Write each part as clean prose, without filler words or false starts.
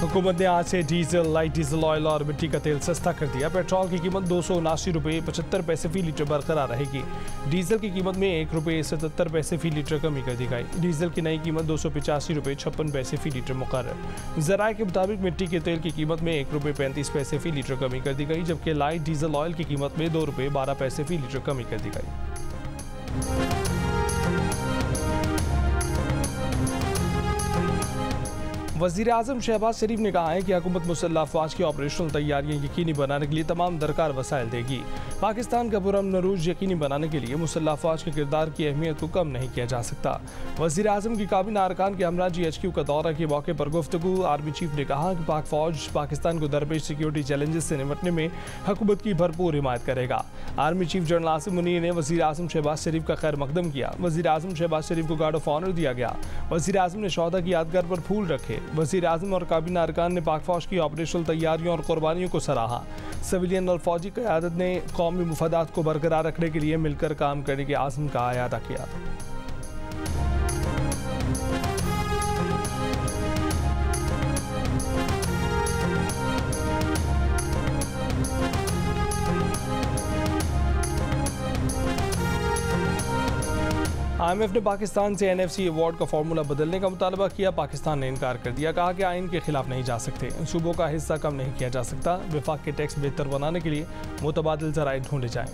हुकूमत ने आज से डीजल, लाइट डीजल ऑयल और मिट्टी का तेल सस्ता कर दिया। पेट्रोल की कीमत 279 रुपये 75 पैसे फी लीटर बरकरार रहेगी। डीजल की कीमत में 1 रुपये 77 पैसे फी लीटर कमी कर दी गई। डीजल की नई कीमत 285 रुपये 56 पैसे फी लीटर मुकर्रर। ज़राए के मुताबिक मिट्टी के तेल की कीमत में 1 रुपये 35 पैसे फी लीटर कमी कर दी गई, जबकि लाइट डीजल ऑयल की कीमत में 2 रुपये 12 पैसे फी लीटर कमी कर दी गई। वज़ीर-ए-आज़म शहबाज शरीफ ने कहा है कि हुकूमत मुसल्लह अफ़वाज की ऑपरेशनल तैयारियाँ यकीनी बनाने के लिए तमाम दरकार वसाइल देगी। पाकिस्तान का पुरअमन अरूज यकीनी बनाने के लिए मुसल्लह अफ़वाज के किरदार की अहमियत को कम नहीं किया जा सकता। वज़ीर-ए-आज़म की काबीना अरकान के हमरा GHQ का दौरा के मौके पर गुफ्तगू आर्मी चीफ ने कहा कि पाक फ़ौज पाकिस्तान को दरपेश सिक्योरिटी चैलेंजेस से निपटने में हुकूमत की भरपूर हिमायत करेगा। Army chief general Asim Munir ने वज़ीर-ए-आज़म शहबाज शरीफ का खैर मकदम किया। वज़ीर-ए-आज़म शहबाज शरीफ को गार्ड ऑफ ऑनर दिया गया। वज़ीर-ए-आज़म ने शोहदा की यादगार पर फूल रखे। वज़ीर-ए-आज़म और काबीना अरकान ने पाक फ़ौज की ऑपरेशनल तैयारियों और कुर्बानियों को सराहा। सिविलियन और फौजी क़यादत ने कौमी मुफादात को बरकरार रखने के लिए मिलकर काम करने के आज़म का अयादा किया। IMF ने पाकिस्तान से NFC अवार्ड का फार्मूला बदलने का मुतालबा किया। पाकिस्तान ने इनकार कर दिया। कहा कि आइन के खिलाफ नहीं जा सकते, सूबों का हिस्सा कम नहीं किया जा सकता। वफाक के टैक्स बेहतर बनाने के लिए मुतबादिल ज़राए ढूंढे जाएं।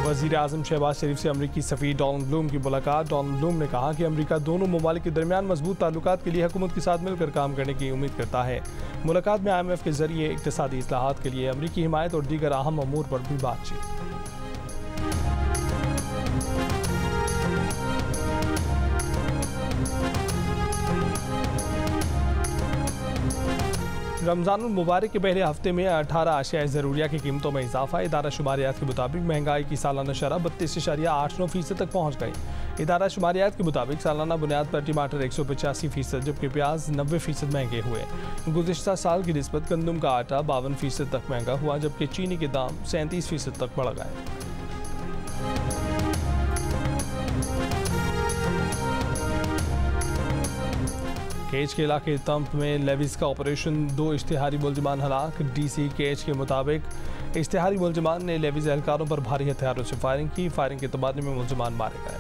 वज़ीर-ए-आज़म शहबाज शरीफ से अमरीकी सफ़ीर डोनाल्ड ब्लूम की मुलाकात। डोनाल्ड ब्लूम ने कहा कि अमरीका दोनों ममालिक के दरमियान मजबूत ताल्लुकात के लिए हुकूमत के साथ मिलकर काम करने की उम्मीद करता है। मुलाकात में IMF के जरिए इक़्तिसादी इस्लाहात के लिए अमरीकी हिमायत और दीगर अहम अमूर पर भी बातचीत। रमज़ान मुबारक के पहले हफ्ते में 18 अशिया ज़रूरिया की कीमतों में इजाफा। इदारा शुमारियात के मुताबिक महंगाई की सालाना शरह 32.89% तक पहुँच गई। इदारा शुमारियात के मुताबिक सालाना बुनियाद पर टमाटर 185%, जबकि प्याज 90% महंगे हुए। गुज़िश्ता साल की निस्बत गंदम का आटा 52% तक महंगा हुआ, जबकि चीनी के दाम 37% तक बढ़ गए। केच के इलाके तंप में लेविस का ऑपरेशन, 2 इश्तिहारी मुलजमान हलाक। DC केच के मुताबिक इश्तिहारी मुलजमान ने लेविस एहलकारों पर भारी हथियारों से फायरिंग की। फायरिंग के तबादले में मुलजमान मारे गए।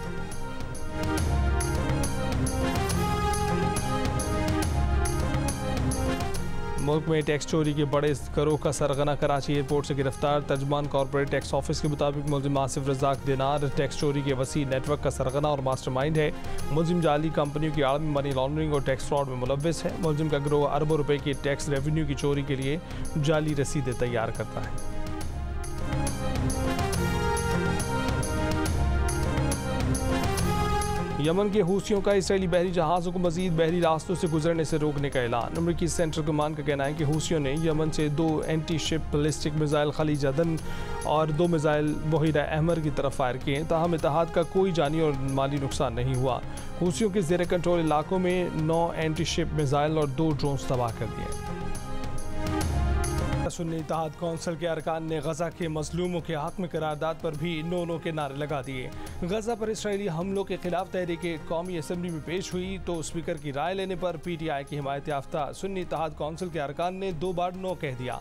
मुल्क में टैक्स चोरी के बड़े गिरोह का सरगना कराची एयरपोर्ट से गिरफ्तार। तर्जुमान कॉर्पोरेट टैक्स ऑफिस के मुताबिक मुलजिम आसिफ रज़ाक दिनार टैक्स चोरी के वसी नेटवर्क का सरगना और मास्टरमाइंड है। मुलजिम जाली कंपनियों की आड़ में मनी लॉन्ड्रिंग और टैक्स फ्रॉड में मुलव्विस है। मुलजिम का गिरोह अरबों रुपए की टैक्स रेवेन्यू की चोरी के लिए जाली रसीदें तैयार करता है। यमन के हूसियों का इसराइली बहरी जहाज़ों को मजीद बहरी रास्तों से गुजरने से रोकने का ऐलान। अमरीकी सेंट्रल कमान का कहना है कि हूसियों ने यमन से 2 एंटी शिप बैलिस्टिक मिसाइल खलीज अदन और 2 मिसाइल बहीरा अहमर की तरफ फायर किए। ताहम इत्तेहाद का कोई जानी और माली नुकसान नहीं हुआ। हूसियों के ज़ेर कंट्रोल इलाकों में 9 एंटी शिप मिसाइल और 2 ड्रोन्स तबाह कर दिए। सुन्नी इत्तेहाद कौंसिल के अरकान ने गजा के मजलूमों के हक में करारदाद पर भी नो के नारे लगा दिए। गजा पर इसराइली हमलों के खिलाफ तहरीक कौमी असम्बली में पेश हुई तो स्पीकर की राय लेने पर PTI की हिमायत याफ्ता सुन्नी इत्तेहाद कौंसिल के अरकान ने 2 बार नो कह दिया।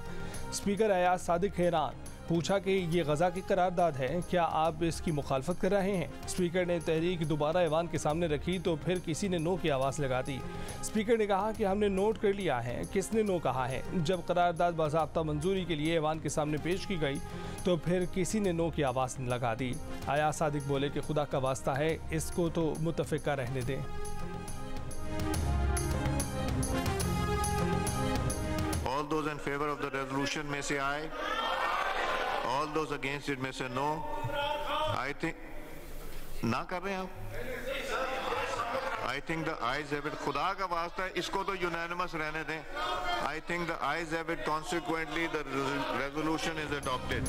स्पीकर अयाज सादिक हैरान, पूछा कि ये गजा की करारदाद है, क्या आप इसकी मुखालफत कर रहे हैं? स्पीकर ने तहरीक दोबारा ऐवान के सामने रखी तो फिर किसी ने नो की आवाज़ लगा दी। स्पीकर ने कहा कि हमने नोट कर लिया है। किसने नो कहा है? जब करारदाद बाज़ाब्ता मंजूरी के लिए ऐवान के सामने पेश की गई तो फिर किसी ने नो की आवाज़ लगा दी। अयाज सादिक बोले कि खुदा का वास्ता है, इसको तो मुतफ़िका रहने दें। All those in favor of the resolution may say aye. All those against it may say no. I think ना कर रहे हैं आप। I think the ayes have it. खुदा का वास्ता है, इसको तो unanimous रहने दें। I think the ayes have it. Consequently, the resolution is adopted.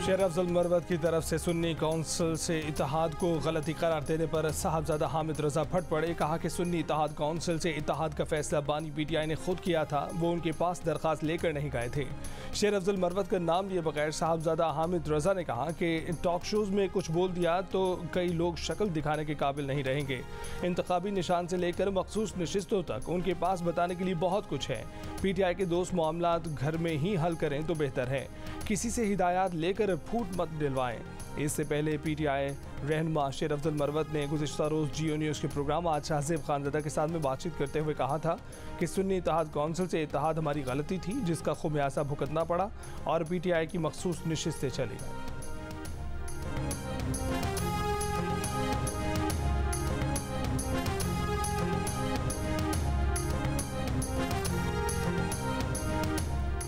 शेर अफजल मरवत की तरफ से सुन्नी काउंसिल से इत्तेहाद को गलती करार देने पर साहबजादा हामिद रजा फट पड़े। कहा कि सुन्नी इत्तेहाद काउंसिल से इत्तेहाद का फैसला बानी पीटीआई ने खुद किया था, वो उनके पास दरख्वास्त लेकर नहीं गए थे। शेर अफजल मरवत का नाम लिए बगैर साहबजादा हामिद रजा ने कहा कि टॉक शोज में कुछ बोल दिया तो कई लोग शक्ल दिखाने के काबिल नहीं रहेंगे। इंतखाबी निशान से लेकर मखसूस नशिस्तों तक उनके पास बताने के लिए बहुत कुछ है। पीटीआई के दोस्त मामलात घर में ही हल करें तो बेहतर है, किसी से हिदायत लेकर फूट मत दिलवाएं। इससे पहले पीटीआई रहनुमा शेर अफजल मरवत ने गुज़िश्ता रोज़ जियो न्यूज़ के प्रोग्राम आज शाहज़ेब खानज़ादा के साथ में बातचीत करते हुए कहा था कि सुन्नी इत्तेहाद काउंसिल से इत्तेहाद हमारी गलती थी, जिसका खुमियासा भुगतना पड़ा और पीटीआई की मखसूस नशिस्तें चली गईं।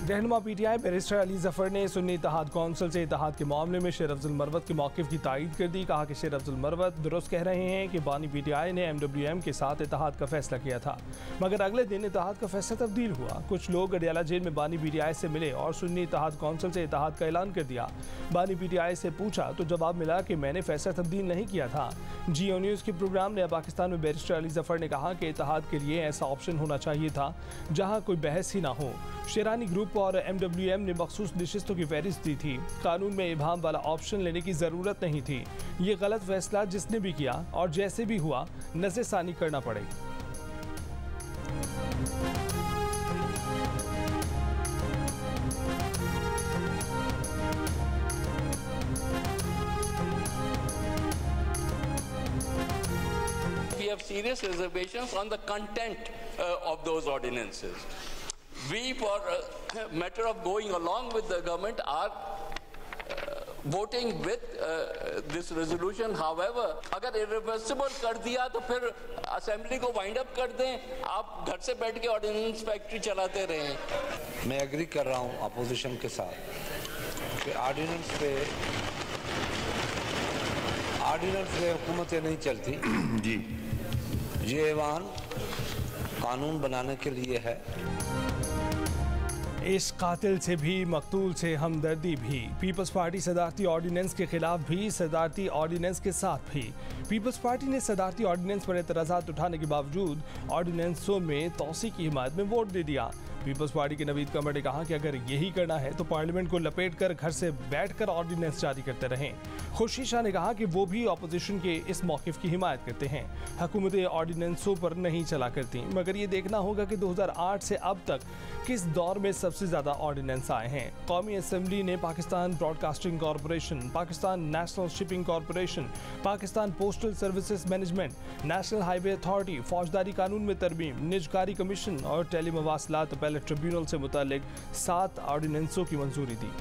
रहनुमा पीटीआई बैरिस्टर अली जफर ने सुन्नी इत्तेहाद काउंसिल से इत्तेहाद के मामले में शेर अफजल मरवत के मौक़िफ़ की तायीद कर दी। कहा कि शेर अफजल मरवत दुरुस्त कह रहे हैं कि बानी पीटीआई ने MWM के साथ इत्तेहाद का फैसला किया था, मगर अगले दिन इत्तेहाद का फैसला तब्दील हुआ। कुछ लोग अडियाला जेल में बानी पीटीआई से मिले और सुन्नी इत्तेहाद काउंसिल से इत्तेहाद का ऐलान कर दिया। बानी पीटीआई से पूछा तो जवाब मिला कि मैंने फैसला तब्दील नहीं किया था। जियो न्यूज़ के प्रोग्राम नया पाकिस्तान में बैरिस्टर अली जफर ने कहा कि इत्तेहाद के लिए ऐसा ऑप्शन होना चाहिए था जहाँ कोई बहस ही ना हो। शेरानी ग्रुप और MWM ने मखसूस नशिस्तों की फहरिस्त दी थी। कानून में इबाम वाला ऑप्शन लेने की ज़रूरत नहीं थी। ये गलत फैसला जिसने भी किया और जैसे भी हुआ नज़रसानी करना पड़ेगी। We have serious reservations on the content of those ordinances. We, for a matter of going along with the government, are voting with this resolution. However, अगर irreversible कर दिया तो फिर असेंबली को वाइंड अप कर दें, आप घर से बैठ के ऑर्डिनेंस फैक्ट्री चलाते रहें। मैं एग्री कर रहा हूँ अपोजिशन के साथ कि ऑर्डिनेंस पे हुकूमतें नहीं चलती जी। ये ऐवान कानून बनाने के लिए है। इस कातिल से भी मकतूल से हमदर्दी भी। पीपल्स पार्टी सदारती ऑर्डिनेंस के खिलाफ भी, सदारती ऑर्डिनेंस के साथ भी। पीपल्स पार्टी ने सदारती ऑर्डिनेंस पर एतराज़ात उठाने के बावजूद ऑर्डिनेंसों में तौसी की हिमायत में वोट दे दिया। पीपल्स पार्टी के नवीद कमर ने कहा कि अगर यही करना है तो पार्लियामेंट को लपेट कर घर से बैठकर ऑर्डिनेंस जारी करते रहें। खुर्शीद शाह ने कहा कि वो भी अपोजिशन के इस मौक़िफ़ की हिमायत करते हैं। हुकूमतें ऑर्डिनेंसों पर नहीं चला करती, मगर ये देखना होगा कि 2008 से अब तक किस दौर में सबसे ज़्यादा ऑर्डिनेंस आए हैं। कौमी असम्बली ने Pakistan broadcasting corporation, Pakistan national shipping corporation, Pakistan postal services management, national highway authority, फौजदारी कानून में तरमीम, निजकारी कमीशन और टेलीमवासलात अपील ट्रिब्यूनल से मुतालिक 7 ऑर्डिनेंसों की मंजूरी दी।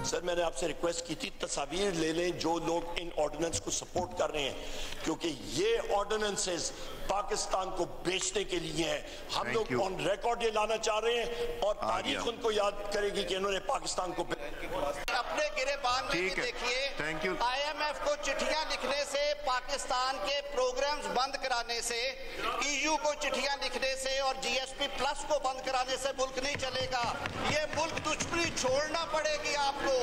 सर, मैंने आपसे रिक्वेस्ट की थी तस्वीर ले लें जो लोग इन ऑर्डिनेंस को सपोर्ट कर रहे हैं, क्योंकि ये ऑर्डिनेंसेस पाकिस्तान को बेचने के लिए हैं। हम लोग ऑन रिकॉर्ड ये लाना चाह रहे हैं और तारीख उनको याद करेगी कि इन्होंने पाकिस्तान को अपने गिरेबान में देखिए। IMF को चिट्ठियां लिखने से, पाकिस्तान के प्रोग्राम्स बंद कराने से, EU को चिट्ठियां लिखने से और GSP प्लस को बंद कराने से मुल्क नहीं चलेगा। ये मुल्क दुश्मनी छोड़ना पड़ेगी आपको।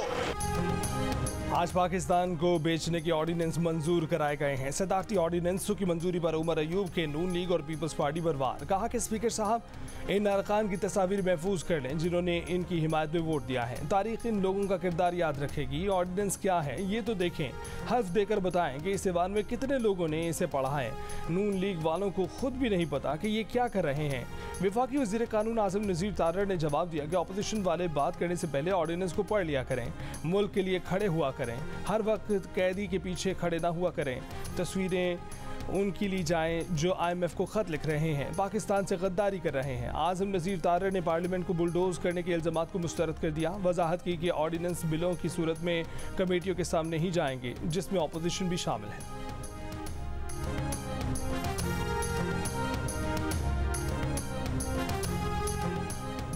आज पाकिस्तान को बेचने के ऑर्डिनेंस मंजूर कराए गए हैं। सदारती ऑर्डिनेंसों की मंजूरी पर उमर अयूब के नून लीग और पीपल्स पार्टी पर वार। कहा कि स्पीकर साहब इन अरकान की तस्वीर महफूज कर लें जिन्होंने इनकी हिमायत में वोट दिया है। तारीख इन लोगों का किरदार याद रखेगी। ऑर्डिनेंस क्या है ये तो देखें, हर्फ देकर बताएं कि इस ऐवान में कितने लोगों ने इसे पढ़ा है। नून लीग वालों को खुद भी नहीं पता कि ये क्या कर रहे हैं। वफाकी वज़ीर कानून आज़म नज़ीर तारड़ ने जवाब दिया कि अपोजिशन वाले बात करने से पहले ऑर्डिनेंस को पढ़ लिया करें, मुल्क के लिए खड़े हुआ करें, हर वक्त कैदी के पीछे खड़े ना हुआ करें। तस्वीरें उनकी ली जाएं जो IMF को ख़त लिख रहे हैं, पाकिस्तान से गद्दारी कर रहे हैं। आज़म नज़ीर तारड़ ने पार्लियामेंट को बुलडोज करने के इल्ज़ामात को मुस्तरद कर दिया। वजाहत की कि ऑर्डिनेंस बिलों की सूरत में कमेटियों के सामने ही जाएंगे जिसमें अपोजिशन भी शामिल है।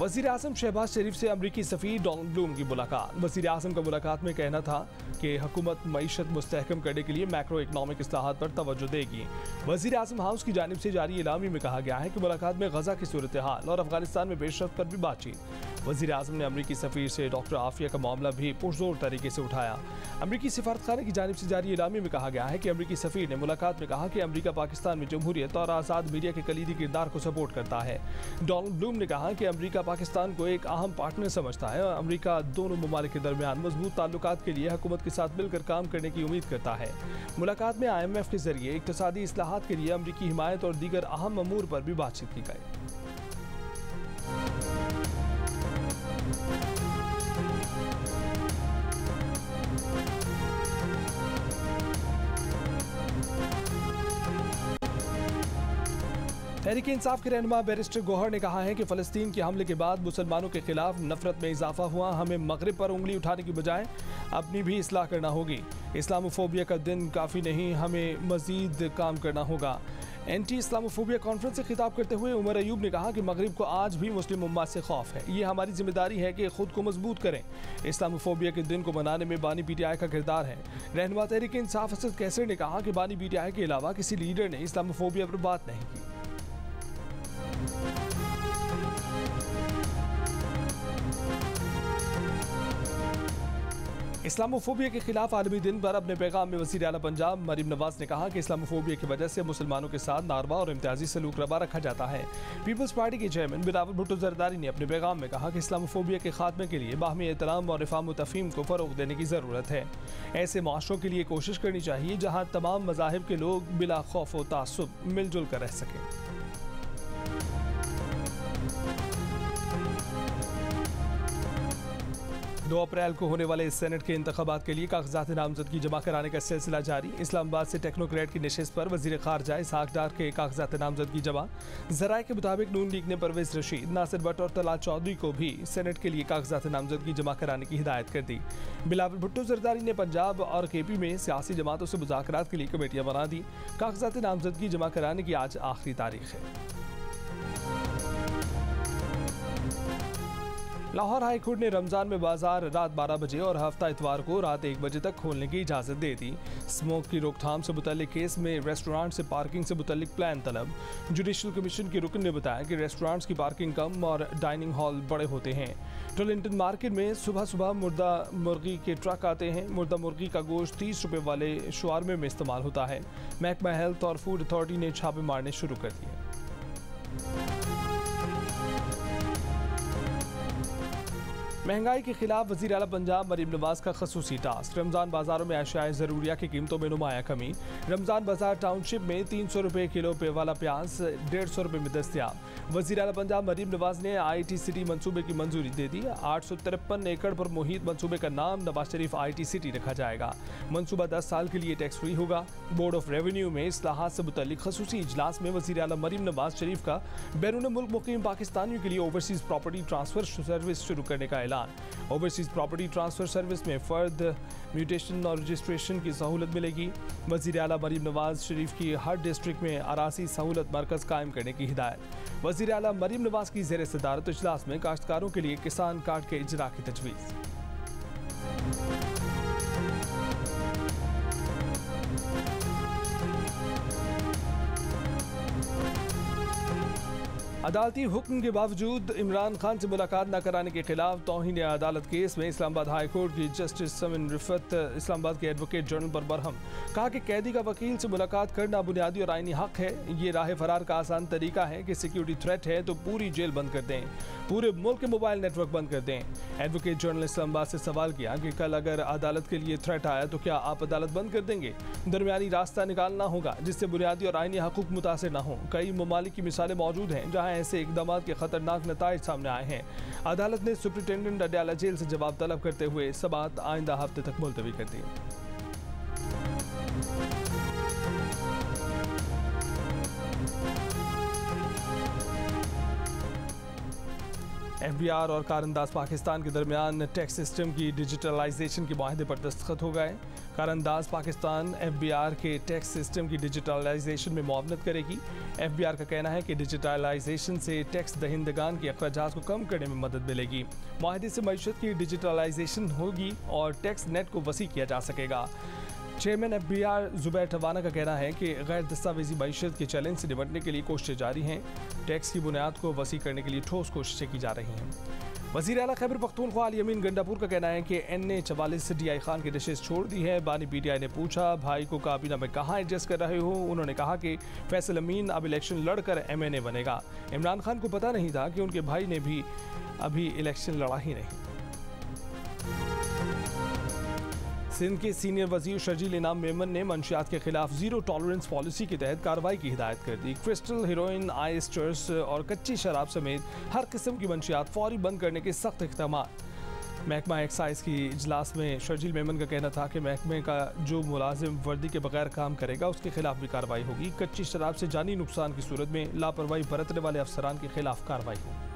वज़ीर आज़म शहबाज शरीफ से अमरीकी सफ़ीर डोनाल्ड ब्लूम की मुलाकात। वज़ीर आज़म का मुलाकात में कहना था कि हुकूमत मईशत मुस्तहकम करने के लिए मैक्रो इकनॉमिक इस्लाहात पर तवज्जो देगी। वज़ीर आज़म हाउस की जानिब से जारी इलामी में कहा गया है कि मुलाकात में गजा की सूरत हाल और अफगानिस्तान में पेशरफ्त पर भी बातचीत। वज़ीर आज़म ने अमरीकी सफ़ीर से डॉक्टर आफिया का मामला भी पुरजोर तरीके से उठाया। अमरीकी सिफारतखाने की जानिब से जारी इलामी में कहा गया है कि अमरीकी सफ़ीर ने मुलाकात में कहा कि अमरीका पाकिस्तान में जमहूरियत और आज़ाद मीडिया के कलीदी किरदार को सपोर्ट करता है। डोनाल्ड ब्लूम ने कहा कि अमरीका पाकिस्तान को एक अहम पार्टनर समझता है और अमरीका दोनों ममालिक के दरमियान मजबूत ताल्लुकात के लिए हुकूमत के साथ मिलकर काम करने की उम्मीद करता है। मुलाकात में IMF के जरिए इक्तिसादी इस्लाहात के लिए अमरीकी हिमायत और दीगर अहम अमूर पर भी बातचीत की गई। तहरीक इंसाफ के रहनुमा बैरिस्टर गौहर ने कहा है कि फ़लस्तीन के हमले के बाद मुसलमानों के खिलाफ नफरत में इजाफा हुआ। हमें मगरिब पर उंगली उठाने की बजाय अपनी भी इस्लाह करना होगी। इस्लामोफोबिया का दिन काफ़ी नहीं, हमें मज़ीद काम करना होगा। एंटी इस्लामोफोबिया कॉन्फ्रेंस से खिताब करते हुए उमर अयूब ने कहा कि मगरिब को आज भी मुस्लिम उम्मा से खौफ है। ये हमारी जिम्मेदारी है कि खुद को मजबूत करें। इस्लामोफोबिया के दिन को मनाने में बानी PTI का किरदार है। रहनुमा तहरीक इंसाफ असद कैसर ने कहा कि बानी PTI के अलावा किसी लीडर ने इस्लामोफोबिया पर बात नहीं की। इस्लामोफोबिया के खिलाफ आलमी दिन पर अपने पैगाम में वज़ीर आला पंजाब मरीम नवाज ने कहा कि इस्लामोफोबिया की वजह से मुसलमानों के साथ नारवा और इम्तियाजी सलूक रवा रखा जाता है। पीपल्स पार्टी के चेयरमैन बिलावल भुट्टो जरदारी ने अपने पैगाम में कहा कि इस्लामोफोबिया के खात्मे के लिए बाहमी एहतराम और इफ़ाम व तफ़हीम को फ़रोग़ देने की ज़रूरत है। ऐसे माशरों के लिए कोशिश करनी चाहिए जहाँ तमाम मज़ाहिब के लोग बिला खौफ व तासुब मिलजुल कर रह सकें। 2 अप्रैल को होने वाले सेनेट के इंतखाबात के लिए कागजात नामजदगी जमा कराने का सिलसिला जारी। इस्लामाबाद से टेक्नोक्रेट की नशिस्त पर वजीर खारजा इसहाक डार के कागजात नामजदगी जमा। जराये के मुताबिक नून लीग ने परवेज रशीद, नासिर भट्ट और तलाल चौधरी को भी सेनेट के लिए कागजात नामजदगी जमा कराने की हिदायत कर दी। बिलावल भुट्टो जरदारी ने पंजाब और KP में सियासी जमातों से मुज़ाकरात के लिए कमेटियां बना दी। कागजात नामजदगी जमा कराने की आज आखिरी तारीख है। लाहौर हाई कोर्ट ने रमज़ान में बाजार रात 12 बजे और हफ्ता इतवार को रात 1 बजे तक खोलने की इजाज़त दे दी। स्मोक की रोकथाम से मुतल्लिक केस में रेस्टोरेंट से पार्किंग से मुतल्लिक प्लान तलब। जुडिशल कमीशन के रुकन ने बताया कि रेस्टोरेंट्स की पार्किंग कम और डाइनिंग हॉल बड़े होते हैं। टोलिंटन मार्केट में सुबह सुबह मुर्दा मुर्गी के ट्रक आते हैं। मुर्दा मुर्गी का गोश्त 30 रुपये वाले शवारमे में इस्तेमाल होता है। महकमा हेल्थ और फूड अथॉरिटी ने छापे मारने शुरू कर दिए। महंगाई के खिलाफ वज़ीर आला पंजाब मरीम नवाज का खसूसी टास्क। रमज़ान बाजारों में अशियाए ज़रूरिया की कीमतों में नुमाया कमी। रमज़ान बाजार टाउनशिप में 300 रुपये किलो पे वाला प्याज 150 रुपये में दस्तियाब। वज़ीर आला पंजाब मरीम नवाज ने IT सिटी मंसूबे की मंजूरी दे दी। 853 एकड़ पर मुहित मंसूबे का नाम नवाज शरीफ IT सिटी रखा जाएगा। मंसूबा 10 साल के लिए टैक्स फ्री होगा। बोर्ड ऑफ रेवेन्यू में इस्लाहात से मुतल्लिक खसूसी इजलास में वज़ीर आला मरीम नवाज शरीफ का बैरून मुल्क मुकीम पाकिस्तानियों के लिए ओवरसीज प्रॉपर्टी ट्रांसफर सर्विस शुरू करने का ओवरसीज प्रॉपर्टी ट्रांसफर सर्विस में फर्द म्यूटेशन और रजिस्ट्रेशन की सहूलत मिलेगी। वज़ीर आला मरीम नवाज शरीफ की हर डिस्ट्रिक्ट में आरासी सहूलत मरकज़ कायम करने की हिदायत। वज़ीर आला मरीम नवाज की ज़ेर सदारत इजलास में काश्तकारों के लिए किसान कार्ड के इजरा की तजवीज़। अदालती हुक्म के बावजूद इमरान खान से मुलाकात न कराने के खिलाफ तौहीन अदालत केस में इस्लामाबाद हाई कोर्ट की जस्टिस समिन रिफत इस्लामाबाद के एडवोकेट जनरल पर बरहम। कहा कि कैदी का वकील से मुलाकात करना बुनियादी और आईनी हक है। ये राह फरार का आसान तरीका है कि सिक्योरिटी थ्रेट है तो पूरी जेल बंद कर दें, पूरे मुल्क के मोबाइल नेटवर्क बंद कर दें। एडवोकेट जनरल इस्लामाबाद से सवाल किया कि कल अगर अदालत के लिए थ्रेट आया तो क्या आप अदालत बंद कर देंगे? दरमियानी रास्ता निकालना होगा जिससे बुनियादी और आईनी हकूक मुतासर न हो। कई ममालिक की मिसालें मौजूद हैं जहाँ ऐसे इकदाम के खतरनाक नताइज सामने आए हैं। अदालत ने सुप्रिंटेंडेंट अडयाला जेल से जवाब तलब करते हुए समाअत आइंदा हफ्ते तक मुलतवी कर दी। FBR और कारंदाज पाकिस्तान के दरमियान टैक्स सिस्टम की डिजिटलाइजेशन के माहिदे पर दस्तखत हो गए। कारअंदाज पाकिस्तान FBR के टैक्स सिस्टम की डिजिटलाइजेशन में मुआवनत करेगी। FBR का कहना है कि डिजिटलाइजेशन से टैक्स दहिंदगान के अखराजात को कम करने में मदद मिलेगी। माहिदे से मईशत की डिजिटलाइजेशन होगी और टैक्स नेट को वसी किया जा सकेगा। चेयरमैन FBR जुबैर टवाना का कहना है कि गैर दस्तावेजी मईशत के चैलेंज से निपटने के लिए कोशिशें जारी हैं। टैक्स की बुनियाद को वसी करने के लिए ठोस कोशिशें की जा रही हैं। वज़ीर आला खैबर पख्तूनख्वा अली अमीन गंडापुर का कहना है कि NA44 DI खान की डिशेज छोड़ दी है। बानी PTI ने पूछा, भाई को काबीना में कहाँ एडजस्ट कर रहे हो? उन्होंने कहा कि फैसल अमीन अब इलेक्शन लड़कर MNA बनेगा। इमरान खान को पता नहीं था कि उनके भाई ने भी अभी इलेक्शन लड़ा ही नहीं। सिंध के सीनियर वजीर शर्जील इनाम मेमन ने मंशियात के खिलाफ जीरो टॉलरेंस पॉलिसी के तहत कार्रवाई की हिदायत कर दी। क्रिस्टल, हेरोइन, आइस्टर्स और कच्ची शराब समेत हर किस्म की मंशियात फौरी बंद करने के सख्त इक़दामात। महकमा एक्साइज की इजलास में शर्जील मेमन का कहना था कि महकमे का जो मुलाजिम वर्दी के बगैर काम करेगा उसके खिलाफ भी कार्रवाई होगी। कच्ची शराब से जानी नुकसान की सूरत में लापरवाही बरतने वाले अफसरान के खिलाफ कार्रवाई होगी।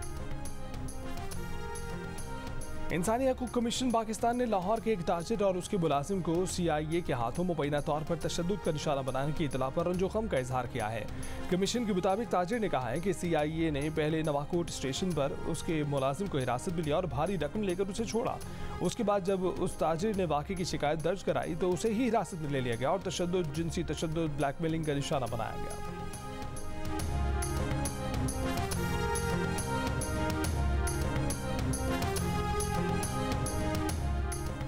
इंसानी हकूक़ कमीशन पाकिस्तान ने लाहौर के एक ताजिर और उसके मुलाजिम को CIA के हाथों मुबैना तौर पर तशद्दुद का निशाना बनाने की इतला पर रंजोखम का इजहार किया है। कमीशन के मुताबिक ताजिर ने कहा है कि CIA ने पहले नवाकोट स्टेशन पर उसके मुलाजिम को हिरासत में लिया और भारी रकम लेकर उसे छोड़ा। उसके बाद जब उस ताजिर ने वाक़े की शिकायत दर्ज कराई तो उसे ही हिरासत में ले लिया गया और तशद्दुद, जिनसी तशद्दुद, ब्लैकमेलिंग का निशाना बनाया गया।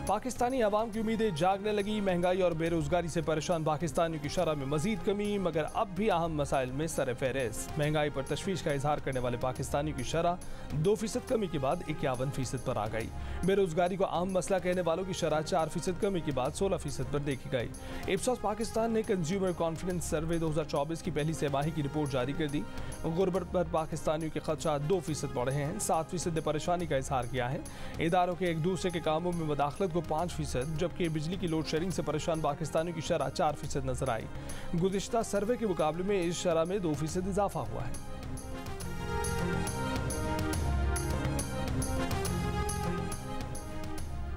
पाकिस्तानी अवाम की उम्मीदें जागने लगी। महंगाई और बेरोजगारी से परेशान पाकिस्तानियों की शरह में मजीद कमी, मगर अब भी अहम मसाइल में सरफहरिस्त। महंगाई पर तशवीश का इजहार करने वाले पाकिस्तानियों की शरह 2% कमी के बाद 51% पर आ गई। बेरोजगारी को अहम मसला कहने वालों की शरह 4% कमी के बाद 16% पर देखी गई। इप्सॉस पाकिस्तान ने कंज्यूमर कॉन्फिडेंस सर्वे 2024 की पहली तिमाही की रिपोर्ट जारी कर दी। गुर्बत पर पाकिस्तानियों के खदशात 2% बढ़े हैं। 7% ने परेशानी का इजहार किया है। इदारों के एक दूसरे के कामों में मुदाखलत 5%, जबकि बिजली की लोड शेडिंग से परेशान पाकिस्तानियों की शरह 4% नजर आई। गुज़िश्ता सर्वे के मुकाबले में इस शरह में 2% इजाफा हुआ है।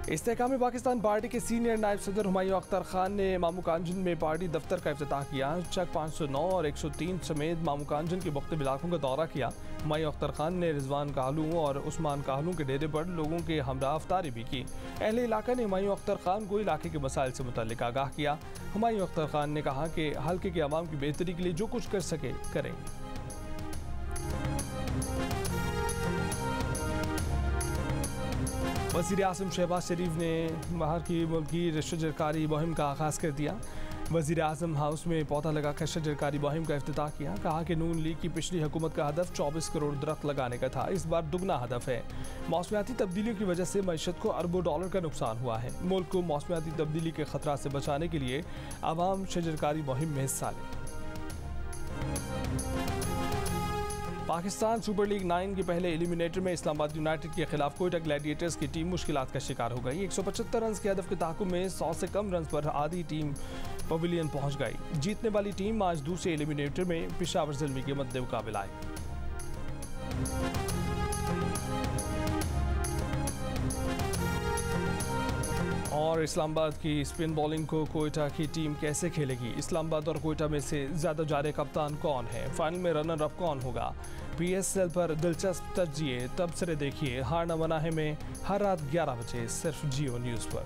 इस्तेहकाम पाकिस्तान पार्टी के सीनियर नायब सदर हुमायूं अख्तर खान ने मामूकांजन में पार्टी दफ्तर का इफ्तिताह किया। चक 509 और 103 समेत मामूकांजन के मुख्तलिफ इलाकों का दौरा किया। हुमायूं अख्तर खान ने रिजवान काहलू और उस्मान काहलू के डेरे पर लोगों के हमरा अफ्तारी भी की। अहले इलाका ने हुमायूं अख्तर खान को इलाके के मसाइल से मुतल्लिक आगाह किया। हुमायूं अख्तर खान ने कहा कि हल्के के अवाम की बेहतरी के लिए जो कुछ कर सके करें। वज़ीर आज़म शहबाज शरीफ ने बाहर की मुल्की शजरकारी मुहिम का आगाज़ कर दिया। वज़ीर आज़म हाउस में पौधा लगाकर शजरकारी मुहिम का इफ्तिताह किया। कहा कि नून लीग की पिछली हुकूमत का हदफ 24 करोड़ दरख्त लगाने का था, इस बार दुगना हदफ है। मौसमियाती तब्दीलियों की वजह से मईशत को अरबों डॉलर का नुकसान हुआ है। मुल्क को मौसमियाती तब्दीली के खतरा से बचाने के लिए आवाम शजरकारी मुहिम में हिस्सा लें। पाकिस्तान सुपर लीग 9 के पहले एलिमिनेटर में इस्लामाबाद यूनाइटेड के खिलाफ कोयटा ग्लैडिएटर्स की टीम मुश्किलात का शिकार हो गई। 175 रन के हदफ के ताक़ुब में 100 से कम रन पर आधी टीम पवेलियन पहुंच गई। जीतने वाली टीम आज दूसरे एलिमिनेटर में पेशावर ज़ल्मी के मद्दे मुकाबले आई। और इस्लामाबाद की स्पिन बॉलिंग को कोयटा की टीम कैसे खेलेगी? इस्लामाबाद और कोयटा में से ज़्यादा जारे कप्तान कौन है? फाइनल में रनर अप कौन होगा? PSL पर दिलचस्प तजिए तबसरे देखिए हार न मना है में हर रात 11 बजे सिर्फ जियो न्यूज़ पर।